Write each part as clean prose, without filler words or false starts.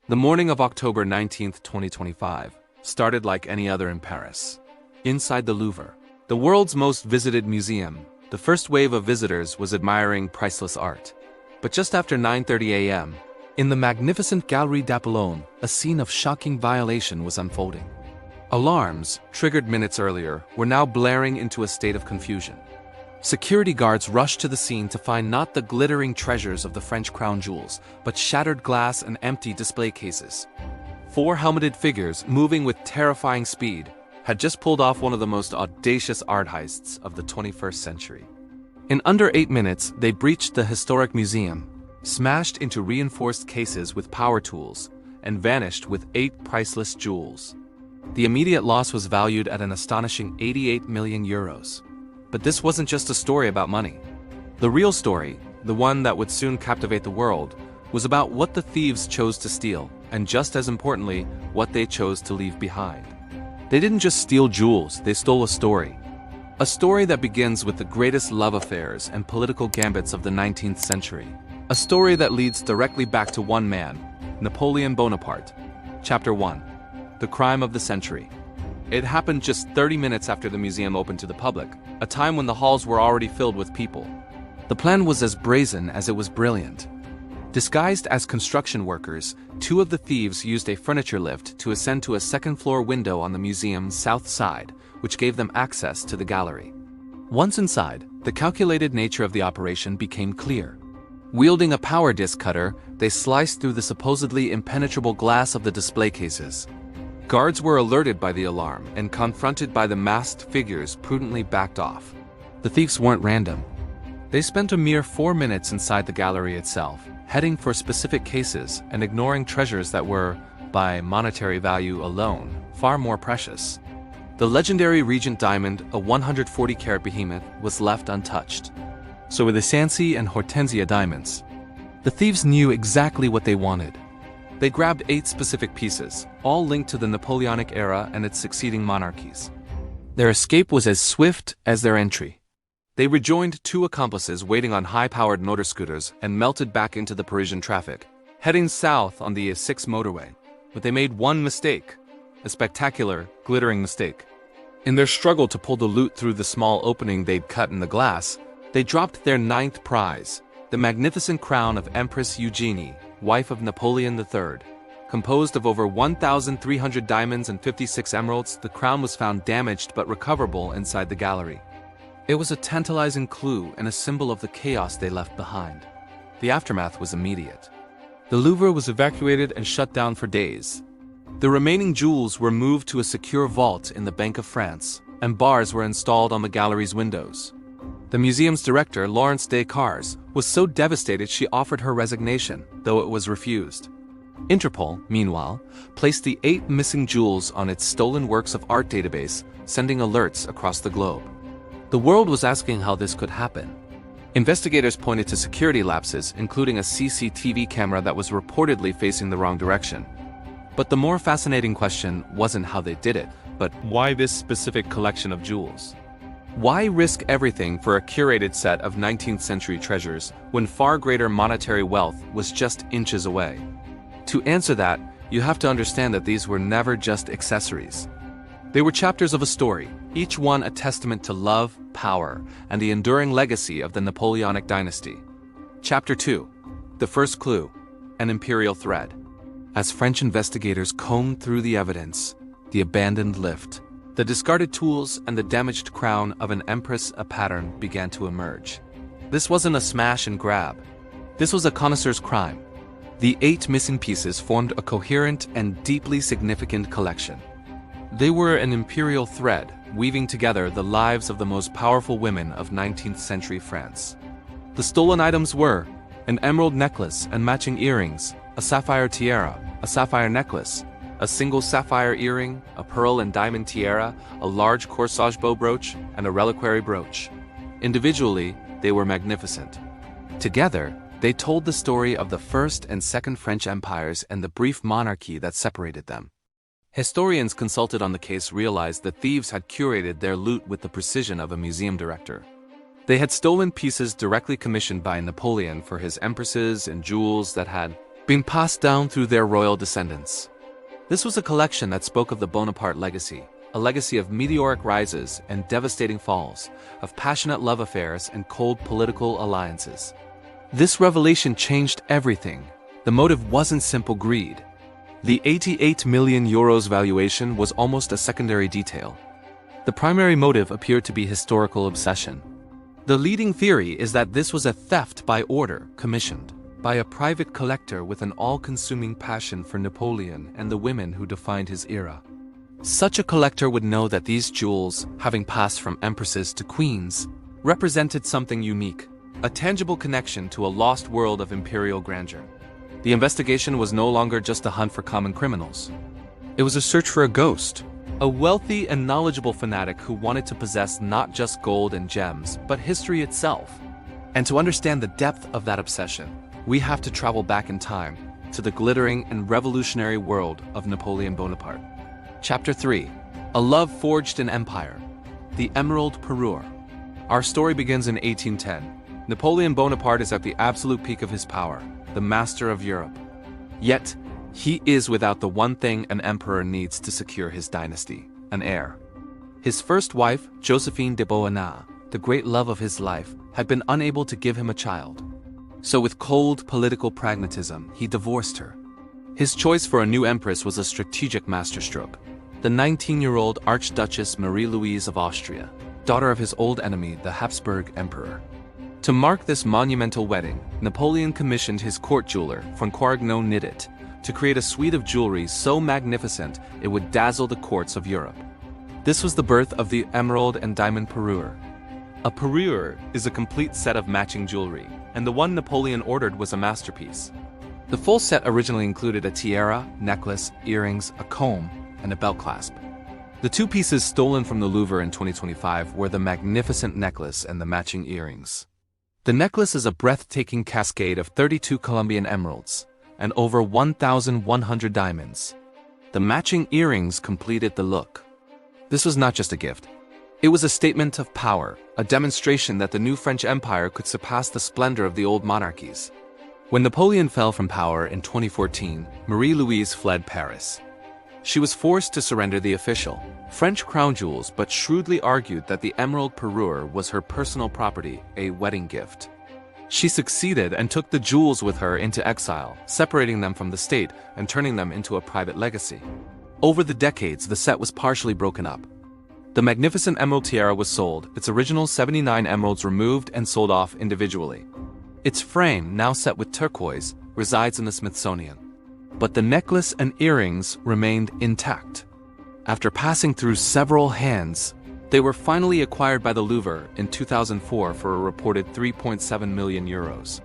The morning of October 19th, 2025, started like any other in Paris. Inside the Louvre, the world's most visited museum, the first wave of visitors was admiring priceless art. But just after 9:30 a.m., in the magnificent Galerie d'Apollon, a scene of shocking violation was unfolding. Alarms, triggered minutes earlier, were now blaring into a state of confusion. Security guards rushed to the scene to find not the glittering treasures of the French crown jewels, but shattered glass and empty display cases. Four helmeted figures, moving with terrifying speed, had just pulled off one of the most audacious art heists of the 21st century. In under 8 minutes, they breached the historic museum, smashed into reinforced cases with power tools, and vanished with 8 priceless jewels. The immediate loss was valued at an astonishing 88 million euros. But this wasn't just a story about money. The real story, the one that would soon captivate the world, was about what the thieves chose to steal, and just as importantly, what they chose to leave behind. They didn't just steal jewels, they stole a story. A story that begins with the greatest love affairs and political gambits of the 19th century. A story that leads directly back to one man, Napoleon Bonaparte. Chapter 1. The Crime of the Century. It happened just 30 minutes after the museum opened to the public, a time when the halls were already filled with people. The plan was as brazen as it was brilliant. Disguised as construction workers, 2 of the thieves used a furniture lift to ascend to a second-floor window on the museum's south side, which gave them access to the gallery. Once inside, the calculated nature of the operation became clear. Wielding a power disc cutter, they sliced through the supposedly impenetrable glass of the display cases. Guards were alerted by the alarm and confronted by the masked figures prudently backed off. The thieves weren't random. They spent a mere 4 minutes inside the gallery itself, heading for specific cases and ignoring treasures that were, by monetary value alone, far more precious. The legendary Regent diamond, a 140-carat behemoth, was left untouched. So were the Sancy and Hortensia diamonds. The thieves knew exactly what they wanted. They grabbed 8 specific pieces, all linked to the Napoleonic era and its succeeding monarchies. Their escape was as swift as their entry. They rejoined 2 accomplices waiting on high-powered motor scooters and melted back into the Parisian traffic, heading south on the A6 motorway. But they made one mistake, a spectacular, glittering mistake. In their struggle to pull the loot through the small opening they'd cut in the glass, they dropped their 9th prize, the magnificent crown of Empress Eugénie, wife of Napoleon III. Composed of over 1,300 diamonds and 56 emeralds, the crown was found damaged but recoverable inside the gallery. It was a tantalizing clue and a symbol of the chaos they left behind. The aftermath was immediate. The Louvre was evacuated and shut down for days. The remaining jewels were moved to a secure vault in the Bank of France, and bars were installed on the gallery's windows. The museum's director, Laurence Descartes, was so devastated she offered her resignation, though it was refused. Interpol, meanwhile, placed the 8 missing jewels on its stolen works of art database, sending alerts across the globe. The world was asking how this could happen. Investigators pointed to security lapses, including a CCTV camera that was reportedly facing the wrong direction. But the more fascinating question wasn't how they did it, but why this specific collection of jewels? Why risk everything for a curated set of 19th century treasures when far greater monetary wealth was just inches away? To answer that, you have to understand that these were never just accessories. They were chapters of a story, each one a testament to love, power, and the enduring legacy of the Napoleonic dynasty. Chapter 2. The First Clue, an Imperial Thread. As French investigators combed through the evidence, the abandoned lift, the discarded tools, and the damaged crown of an Empress, a pattern began to emerge. This wasn't a smash and grab. This was a connoisseur's crime. The 8 missing pieces formed a coherent and deeply significant collection. They were an imperial thread, weaving together the lives of the most powerful women of 19th century France. The stolen items were an emerald necklace and matching earrings, a sapphire tiara, a sapphire necklace, a single sapphire earring, a pearl and diamond tiara, a large corsage bow brooch, and a reliquary brooch. Individually, they were magnificent. Together, they told the story of the First and Second French empires and the brief monarchy that separated them. Historians consulted on the case realized that thieves had curated their loot with the precision of a museum director. They had stolen pieces directly commissioned by Napoleon for his empresses and jewels that had being passed down through their royal descendants. This was a collection that spoke of the Bonaparte legacy, a legacy of meteoric rises and devastating falls, of passionate love affairs and cold political alliances. This revelation changed everything. The motive wasn't simple greed. The 88 million euros valuation was almost a secondary detail. The primary motive appeared to be historical obsession. The leading theory is that this was a theft by order, commissioned by a private collector with an all-consuming passion for Napoleon and the women who defined his era. Such a collector would know that these jewels, having passed from empresses to queens, represented something unique, a tangible connection to a lost world of imperial grandeur. The investigation was no longer just a hunt for common criminals. It was a search for a ghost, a wealthy and knowledgeable fanatic who wanted to possess not just gold and gems, but history itself. And to understand the depth of that obsession, we have to travel back in time to the glittering and revolutionary world of Napoleon Bonaparte. Chapter 3. A Love Forged in Empire. The Emerald Parure. Our story begins in 1810. Napoleon Bonaparte is at the absolute peak of his power, the master of Europe. Yet, he is without the one thing an emperor needs to secure his dynasty, an heir. His first wife, Josephine de Beauharnais, the great love of his life, had been unable to give him a child. So with cold political pragmatism, he divorced her. His choice for a new empress was a strategic masterstroke. The 19-year-old Archduchess Marie-Louise of Austria, daughter of his old enemy, the Habsburg Emperor. To mark this monumental wedding, Napoleon commissioned his court jeweler, Francois Knitted, to create a suite of jewelry so magnificent it would dazzle the courts of Europe. This was the birth of the emerald and diamond parure. A parure is a complete set of matching jewelry, and the one Napoleon ordered was a masterpiece. The full set originally included a tiara, necklace, earrings, a comb, and a belt clasp. The two pieces stolen from the Louvre in 2025 were the magnificent necklace and the matching earrings. The necklace is a breathtaking cascade of 32 Colombian emeralds and over 1,100 diamonds. The matching earrings completed the look. This was not just a gift. It was a statement of power, a demonstration that the new French Empire could surpass the splendor of the old monarchies. When Napoleon fell from power in 2014, Marie-Louise fled Paris. She was forced to surrender the official French crown jewels, but shrewdly argued that the emerald parure was her personal property, a wedding gift. She succeeded and took the jewels with her into exile, separating them from the state and turning them into a private legacy. Over the decades, the set was partially broken up. The magnificent emerald tiara was sold, its original 79 emeralds removed and sold off individually. Its frame, now set with turquoise, resides in the Smithsonian. But the necklace and earrings remained intact. After passing through several hands, they were finally acquired by the Louvre in 2004 for a reported 3.7 million euros.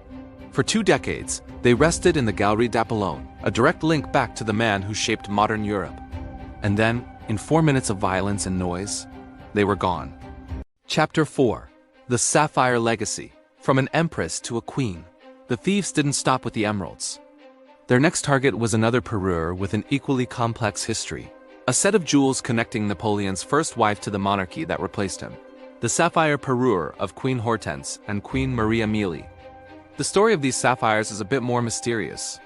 For 2 decades, they rested in the Galerie d'Apollon, a direct link back to the man who shaped modern Europe. And then, in 4 minutes of violence and noise, they were gone. Chapter 4. The Sapphire Legacy. From an empress to a queen, the thieves didn't stop with the emeralds. Their next target was another parure with an equally complex history. A set of jewels connecting Napoleon's first wife to the monarchy that replaced him. The sapphire parure of Queen Hortense and Queen Marie-Amélie. The story of these sapphires is a bit more mysterious.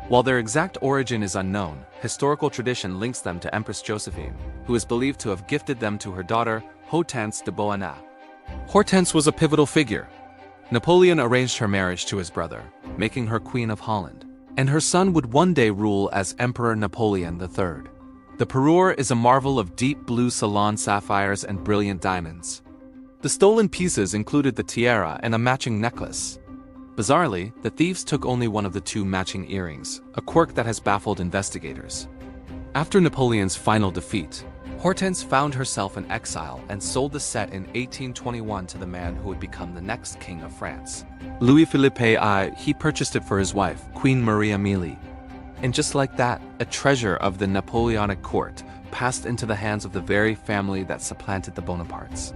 While their exact origin is unknown, historical tradition links them to Empress Josephine, who is believed to have gifted them to her daughter, Hortense de Beauharnais. Hortense was a pivotal figure. Napoleon arranged her marriage to his brother, making her Queen of Holland, and her son would one day rule as Emperor Napoleon III. The parure is a marvel of deep blue Ceylon sapphires and brilliant diamonds. The stolen pieces included the tiara and a matching necklace. Bizarrely, the thieves took only one of the 2 matching earrings, a quirk that has baffled investigators. After Napoleon's final defeat, Hortense found herself in exile and sold the set in 1821 to the man who would become the next king of France. Louis-Philippe I, he purchased it for his wife, Queen Marie-Amélie. And just like that, a treasure of the Napoleonic court passed into the hands of the very family that supplanted the Bonapartes.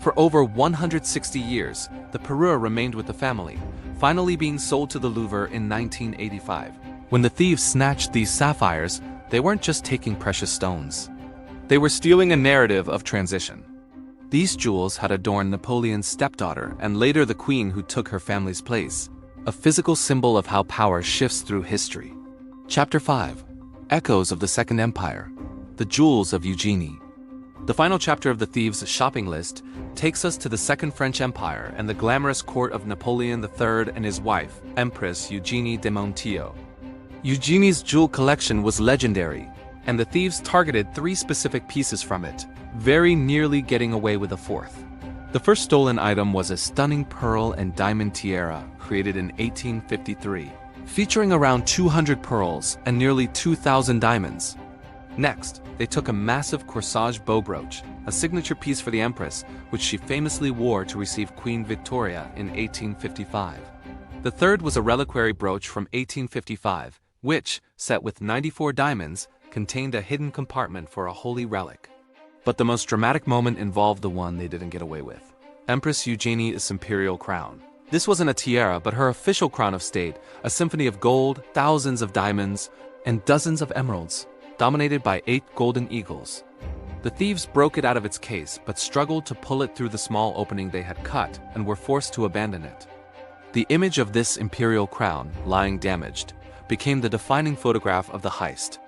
For over 160 years, the parure remained with the family, finally being sold to the Louvre in 1985. When the thieves snatched these sapphires, they weren't just taking precious stones. They were stealing a narrative of transition. These jewels had adorned Napoleon's stepdaughter and later the queen who took her family's place, a physical symbol of how power shifts through history. Chapter 5. Echoes of the Second Empire. The Jewels of Eugénie. The final chapter of the Thieves' shopping list takes us to the Second French Empire and the glamorous court of Napoleon III and his wife, Empress Eugénie de Montijo. Eugénie's jewel collection was legendary, and the thieves targeted 3 specific pieces from it, very nearly getting away with a 4th. The first stolen item was a stunning pearl and diamond tiara created in 1853, featuring around 200 pearls and nearly 2,000 diamonds. Next, they took a massive corsage bow brooch, a signature piece for the Empress, which she famously wore to receive Queen Victoria in 1855. The third was a reliquary brooch from 1855, which, set with 94 diamonds, contained a hidden compartment for a holy relic. But the most dramatic moment involved the one they didn't get away with: Empress Eugénie's imperial crown. This wasn't a tiara, but her official crown of state, a symphony of gold, thousands of diamonds, and dozens of emeralds, dominated by 8 golden eagles. The thieves broke it out of its case, but struggled to pull it through the small opening they had cut and were forced to abandon it. The image of this imperial crown, lying damaged, became the defining photograph of the heist,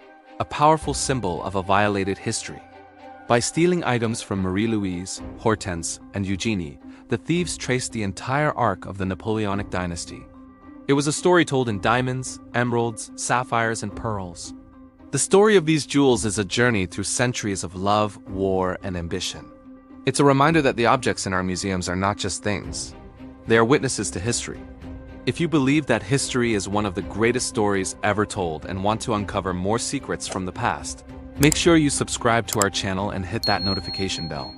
a powerful symbol of a violated history. By stealing items from Marie-Louise, Hortense, and Eugénie, the thieves traced the entire arc of the Napoleonic dynasty. It was a story told in diamonds, emeralds, sapphires, and pearls. The story of these jewels is a journey through centuries of love, war, and ambition. It's a reminder that the objects in our museums are not just things. They are witnesses to history. If you believe that history is one of the greatest stories ever told and want to uncover more secrets from the past, make sure you subscribe to our channel and hit that notification bell.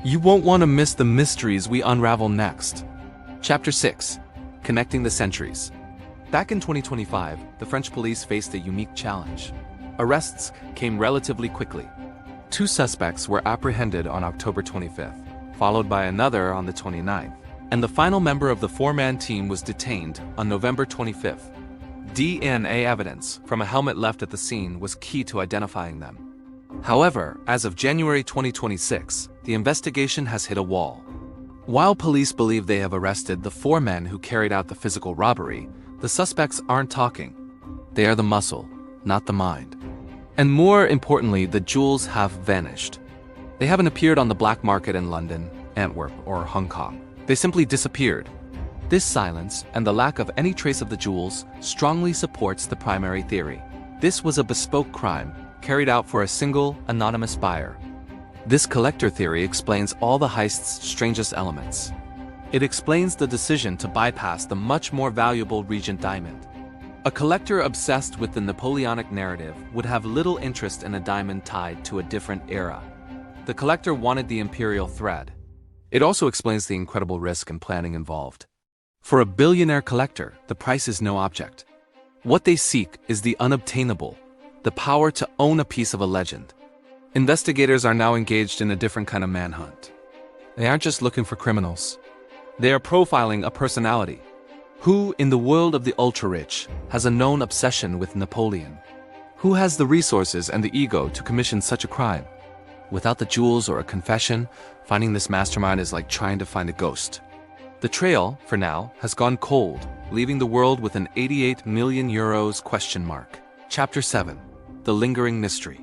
You won't want to miss the mysteries we unravel next. Chapter 6. Connecting the Centuries. Back in 2025, the French police faced a unique challenge. Arrests came relatively quickly. 2 suspects were apprehended on October 25th, followed by another on the 29th, and the final member of the 4-man team was detained on November 25th. DNA evidence from a helmet left at the scene was key to identifying them. However, as of January 2026, the investigation has hit a wall. While police believe they have arrested the 4 men who carried out the physical robbery, the suspects aren't talking. They are the muscle, not the mind. And more importantly, the jewels have vanished. They haven't appeared on the black market in London, Antwerp, or Hong Kong. They simply disappeared. This silence and the lack of any trace of the jewels strongly supports the primary theory. This was a bespoke crime, carried out for a single, anonymous buyer. This collector theory explains all the heist's strangest elements. It explains the decision to bypass the much more valuable Regent diamond. A collector obsessed with the Napoleonic narrative would have little interest in a diamond tied to a different era. The collector wanted the Imperial thread. It also explains the incredible risk and planning involved. For a billionaire collector, the price is no object. What they seek is the unobtainable, the power to own a piece of a legend. Investigators are now engaged in a different kind of manhunt. They aren't just looking for criminals. They are profiling a personality. Who, in the world of the ultra-rich, has a known obsession with Napoleon? Who has the resources and the ego to commission such a crime? Without the jewels or a confession, finding this mastermind is like trying to find a ghost. The trail, for now, has gone cold, leaving the world with an 88 million euros question mark. Chapter 7. The Lingering Mystery.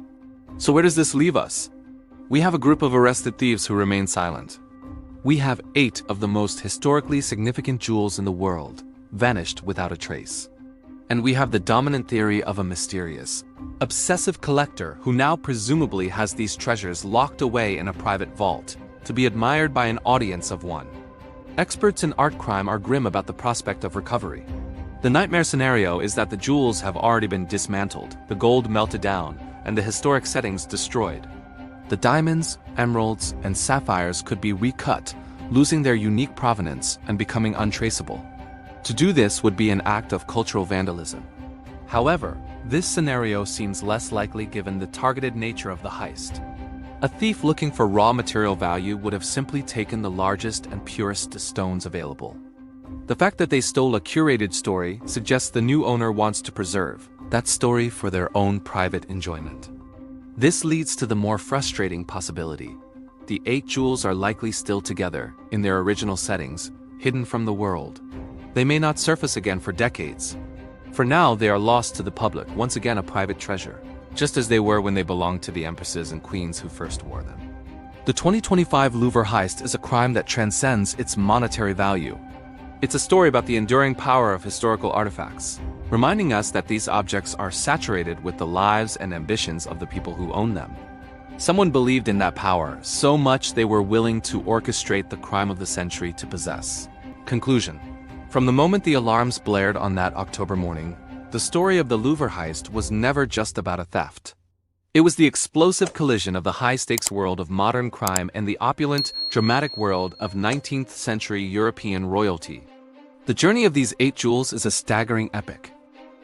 So where does this leave us? We have a group of arrested thieves who remain silent. We have 8 of the most historically significant jewels in the world, vanished without a trace. And we have the dominant theory of a mysterious, obsessive collector who now presumably has these treasures locked away in a private vault, to be admired by an audience of 1. Experts in art crime are grim about the prospect of recovery. The nightmare scenario is that the jewels have already been dismantled, the gold melted down, and the historic settings destroyed. The diamonds, emeralds, and sapphires could be recut, losing their unique provenance and becoming untraceable. To do this would be an act of cultural vandalism. However, this scenario seems less likely given the targeted nature of the heist. A thief looking for raw material value would have simply taken the largest and purest stones available. The fact that they stole a curated story suggests the new owner wants to preserve that story for their own private enjoyment. This leads to the more frustrating possibility. The 8 jewels are likely still together, in their original settings, hidden from the world. They may not surface again for decades. For now, they are lost to the public, once again a private treasure, just as they were when they belonged to the empresses and queens who first wore them. The 2025 Louvre heist is a crime that transcends its monetary value. It's a story about the enduring power of historical artifacts, reminding us that these objects are saturated with the lives and ambitions of the people who own them. Someone believed in that power so much they were willing to orchestrate the crime of the century to possess. Conclusion. From the moment the alarms blared on that October morning, the story of the Louvre heist was never just about a theft. It was the explosive collision of the high-stakes world of modern crime and the opulent, dramatic world of 19th-century European royalty. The journey of these 8 jewels is a staggering epic.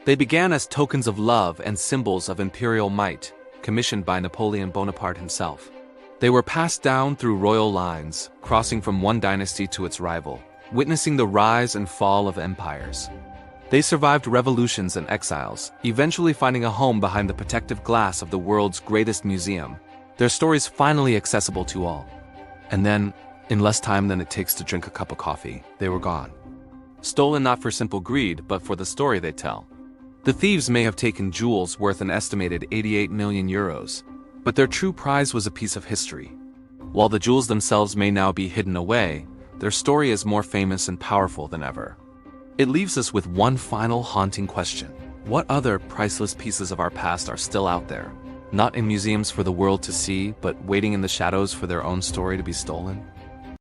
They began as tokens of love and symbols of imperial might, commissioned by Napoleon Bonaparte himself. They were passed down through royal lines, crossing from one dynasty to its rival, witnessing the rise and fall of empires. They survived revolutions and exiles, eventually finding a home behind the protective glass of the world's greatest museum, their stories finally accessible to all. And then, in less time than it takes to drink a cup of coffee, they were gone. Stolen not for simple greed, but for the story they tell. The thieves may have taken jewels worth an estimated 88 million euros, but their true prize was a piece of history. While the jewels themselves may now be hidden away, their story is more famous and powerful than ever. It leaves us with one final haunting question. What other priceless pieces of our past are still out there, not in museums for the world to see, but waiting in the shadows for their own story to be stolen?